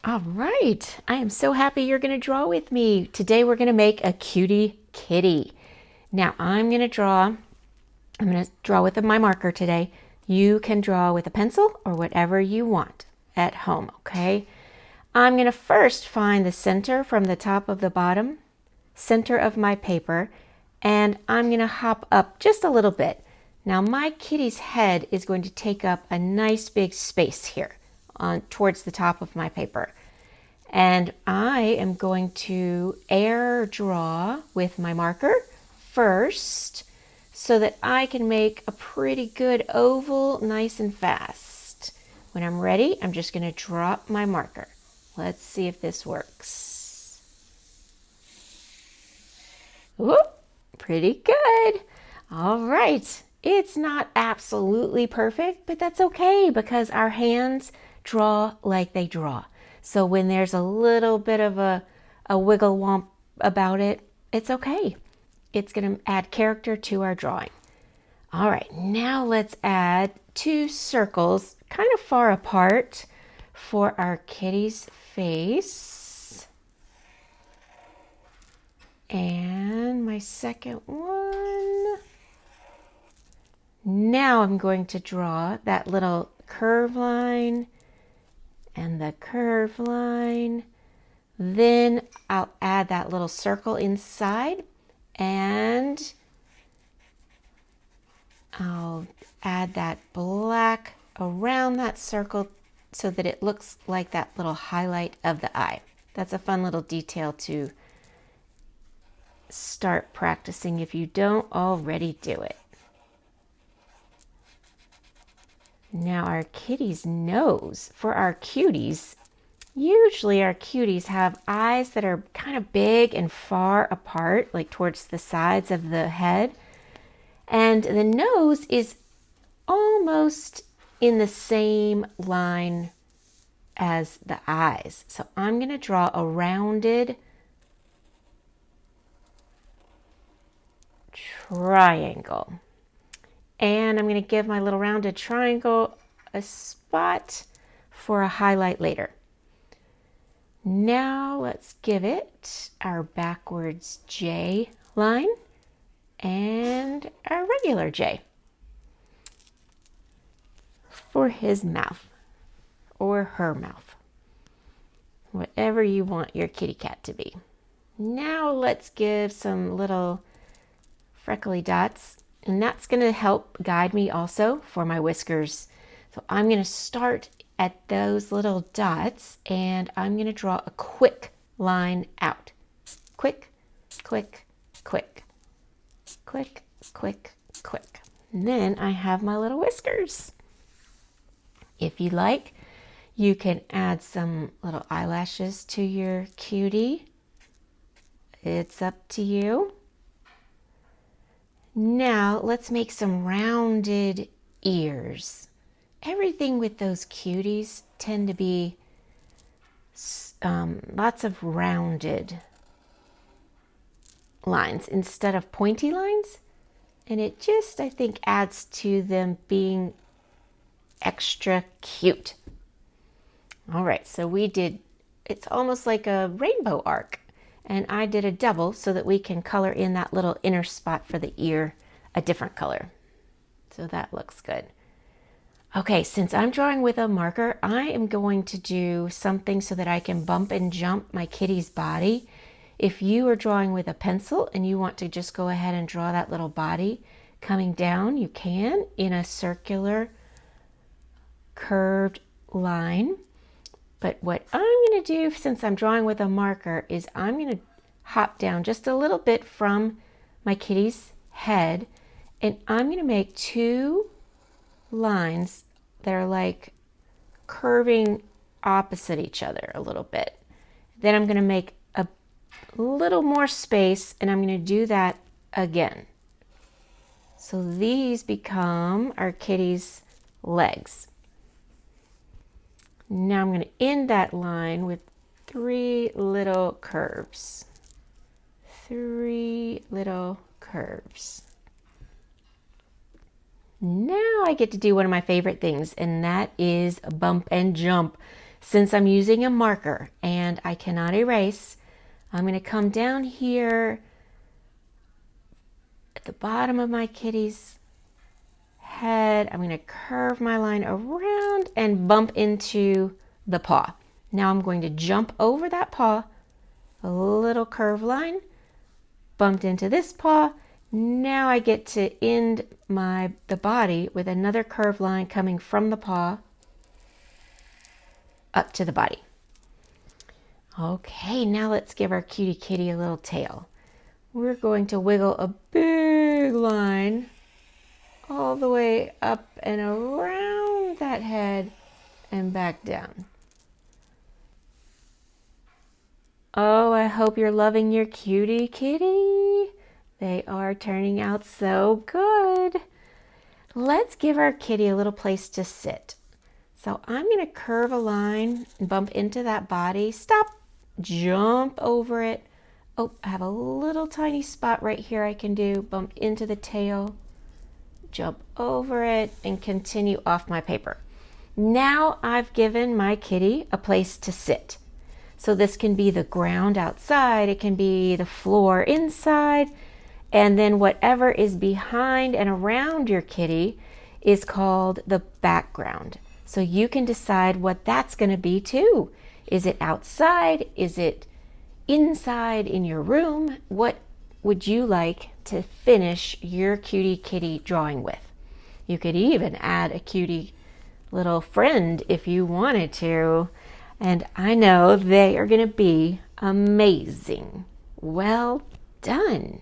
All right, I am so happy you're going to draw with me. Today we're going to make a cutie kitty. Now I'm going to draw with my marker today. You can draw with a pencil or whatever you want at home, okay? I'm going to first find the center from the top of the bottom, center of my paper, and I'm going to hop up just a little bit. Now my kitty's head is going to take up a nice big space here on towards the top of my paper. And I am going to air draw with my marker first so that I can make a pretty good oval nice and fast. When I'm ready, I'm just going to drop my marker. Let's see if this works. Whoop, pretty good. All right. It's not absolutely perfect, but that's okay because our hands draw like they draw. So when there's a little bit of a wiggle womp about it, it's okay. It's going to add character to our drawing. All right, now let's add two circles kind of far apart for our kitty's face. And my second one. Now I'm going to draw that little curve line and the curve line. Then I'll add that little circle inside and I'll add that black around that circle so that it looks like that little highlight of the eye. That's a fun little detail to start practicing if you don't already do it. Now our kitty's nose. For our cuties, usually our cuties have eyes that are kind of big and far apart, like towards the sides of the head. And the nose is almost in the same line as the eyes. So I'm going to draw a rounded triangle. And I'm going to give my little rounded triangle a spot for a highlight later. Now let's give it our backwards J line and our regular J for his mouth or her mouth, whatever you want your kitty cat to be. Now let's give some little freckly dots, and that's going to help guide me also for my whiskers. So I'm going to start at those little dots and I'm going to draw a quick line out. Quick, quick, quick, quick, quick, quick. And then I have my little whiskers. If you like, you can add some little eyelashes to your cutie. It's up to you. Now let's make some rounded ears. Everything with those cuties tend to be lots of rounded lines instead of pointy lines. And it just, I think, adds to them being extra cute. All right, so it's almost like a rainbow arc. And I did a double so that we can color in that little inner spot for the ear a different color. So that looks good. Okay, since I'm drawing with a marker, I am going to do something so that I can bump and jump my kitty's body. If you are drawing with a pencil and you want to just go ahead and draw that little body coming down, you can in a circular curved line. But what I'm going to do, since I'm drawing with a marker, is I'm going to hop down just a little bit from my kitty's head, and I'm going to make two lines that are like curving opposite each other a little bit. Then I'm going to make a little more space, and I'm going to do that again. So these become our kitty's legs. Now I'm going to end that line with three little curves. Three little curves. Now I get to do one of my favorite things, and that is bump and jump. Since I'm using a marker and I cannot erase, I'm going to come down here at the bottom of my kitty's head. I'm going to curve my line around and bump into the paw. Now I'm going to jump over that paw, a little curved line, bumped into this paw. Now I get to end the body with another curved line coming from the paw up to the body. Okay, now let's give our cutie kitty a little tail. We're going to wiggle a big line all the way up and around that head and back down. Oh, I hope you're loving your cutie kitty. They are turning out so good. Let's give our kitty a little place to sit. So I'm going to curve a line and bump into that body. Stop, jump over it. Oh, I have a little tiny spot right here I can do. Bump into the tail, jump over it, and continue off my paper. Now I've given my kitty a place to sit. So this can be the ground outside, it can be the floor inside, and then whatever is behind and around your kitty is called the background. So you can decide what that's going to be too. Is it outside? Is it inside in your room? What would you like to finish your cutie kitty drawing with? You could even add a cutie little friend if you wanted to. And I know they are going to be amazing. Well done.